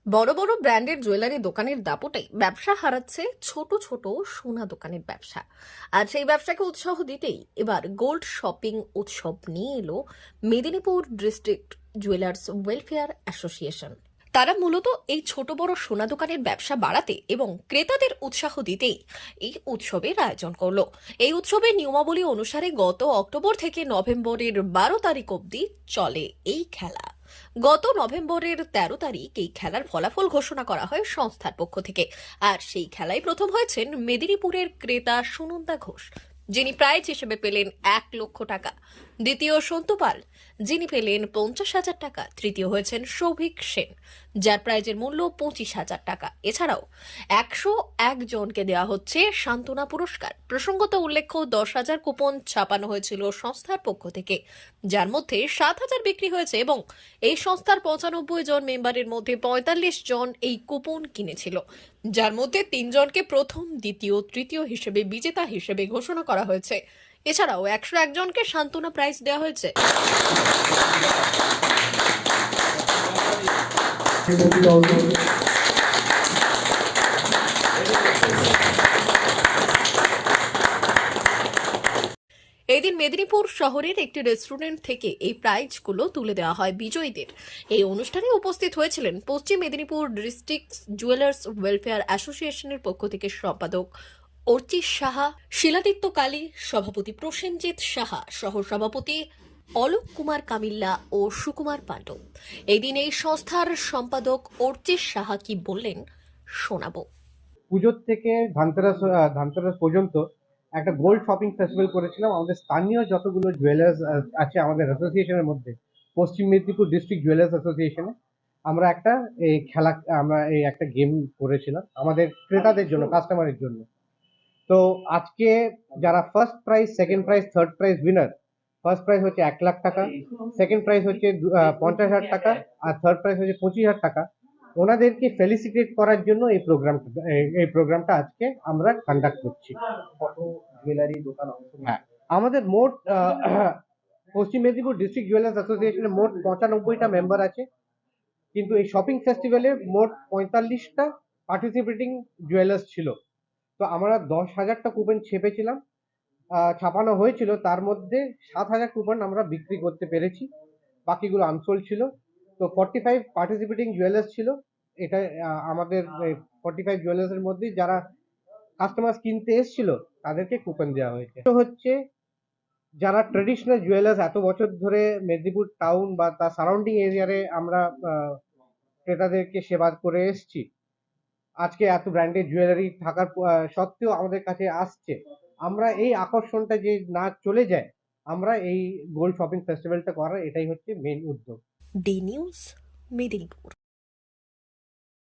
বড় বড় ব্র্যান্ডের জুয়েলারি দোকানের দাপটেই ব্যবসা হারাচ্ছে ছোট ছোট সোনা দোকানের ব্যবসা। আর সেই ব্যবসাকে উৎসাহ দিতেই এবার গোল্ড শপিং উৎসব নিয়ে এলো Medinipur district jewellers welfare association. তারা মূলত এই ছোট বড় সোনা দোকানের ব্যবসা বাড়াতে এবং ক্রেতাদের উৎসাহ দিতেই এই উৎসবের আয়োজন করলো। এই উৎসবের নিয়মাবলী অনুসারে গত অক্টোবর থেকে নভেম্বরের 12 তারিখ অবধি চলে এই খেলা। গত নভেম্বরের 13 তারিখ এই খেলার ফলাফল ঘোষণা করা হয় সংস্থার পক্ষ থেকে। আর সেই খেলায় প্রথম হয়েছেন মেদিনীপুরের ক্রেতা সুনন্দা ঘোষ, যিনি প্রাইজ হিসেবে পেলেন 1 লক্ষ টাকা। দ্বিতীয় সন্তু পাল, যিনি পেলেন 50,000 টাকা। তৃতীয় হয়েছেন সৌভিক সেন, যার প্রাইজের মূল্য 25,000 টাকা। এছাড়াও 101 জনকে দেওয়া হচ্ছে সান্ত্বনা পুরস্কার। প্রসঙ্গত উল্লেখ্য, 10,000 কুপন ছাপানো হয়েছিল সংস্থার পক্ষ থেকে, যার মধ্যে 7,000 বিক্রি হয়েছে এবং এই সংস্থার 95 জন মেম্বারের মধ্যে 45 জন এই কুপন কিনেছিল, যার মধ্যে 3 জনকে প্রথম, দ্বিতীয়, তৃতীয় হিসেবে বিজেতা হিসেবে ঘোষণা করা হয়েছে। এছাড়াও 101 জনকে সান্ত্বনা প্রাইজ দেওয়া হয়েছে। এই দিন মেদিনীপুর শহরের একটি রেস্টুরেন্ট থেকে এই প্রাইজগুলো তুলে দেওয়া হয় বিজয়ীদের। এই অনুষ্ঠানে উপস্থিত হয়েছিলেন পশ্চিম মেদিনীপুর ডিস্ট্রিক্ট জুয়েলার্স ওয়েলফেয়ার অ্যাসোসিয়েশনের পক্ষ থেকে সম্পাদক অর্চিত সাহা, শিলাদিত্য কালী, সভাপতি প্রসেনজিৎ সাহা, সহ সভাপতি অলোক কুমার কামিল্লা ও সুকুমার পাণ্ডব। এই দিন এই সংস্থার সম্পাদক অর্চিত সাহা কি বললেন শোনাবো। পুজোর থেকে ধানতেরাস পর্যন্ত একটা গোল্ড শপিং ফেস্টিভ্যাল করেছিলাম আমাদের স্থানীয় যতগুলো জুয়েলার্স আছে আমাদের অ্যাসোসিয়েশনের মধ্যে, পশ্চিম মেদিনীপুর ডিস্ট্রিক্ট জুয়েলার্স অ্যাসোসিয়েশনে আমরা একটা গেম করেছিলাম আমাদের ক্রেতাদের জন্য, কাস্টমারের জন্য। তো আজকে যারা first prize, second prize, third prize winner, first prize হচ্ছে 1 লাখ টাকা, সেকেন্ড প্রাইজ হচ্ছে 50,000 টাকা, আর থার্ড প্রাইজ হচ্ছে 25,000 টাকা। ওনাদেরকে ফেলিসিটেট করার জন্য এই প্রোগ্রামটা আজকে আমরা কন্ডাক্ট করছি। কত জুয়েলারি দোকান অংশ নিয়েছে? হ্যাঁ, আমাদের মোট পশ্চিম মেদিনীপুর ডিস্ট্রিক্ট জুয়েলার্স অ্যাসোসিয়েশনে মোট 95টা মেম্বার আছে, কিন্তু এই শপিং ফেস্টিভ্যালে মোট 45টা পার্টিসিপেটিং জুয়েলার্স ছিল। তো আমরা 10,000টা কুপন ছাপানো হয়েছিল, তার মধ্যে 7,000 কুপন আমরা বিক্রি করতে পেরেছি, বাকিগুলো আনসোল্ড ছিল। তো 45 পার্টিসিপেটিং জুয়েলার্স ছিল। এটা আমাদের 45 জুয়েলার্সের মধ্যে যারা কাস্টমার কিনতে এসেছিল তাদেরকে কুপন দেওয়া হয়েছে। তো হচ্ছে যারা ট্রেডিশনাল জুয়েলার্স এত বছর ধরে মেদিনীপুর টাউন বা তার সারাউন্ডিং এরিয়ারে আমরা ক্রেতাদেরকে সেবা করে এসেছি, আজকে এত ব্র্যান্ডেড জুয়েলারি থাকার সত্ত্বেও আমাদের কাছে আসছে, আমরা এই আকর্ষণটা যে না চলে যায়, আমরা এই গোল্ড শপিং ফেস্টিভ্যালটা করার এটাই হচ্ছে মেইন উদ্যোগ। D news, Medinipur.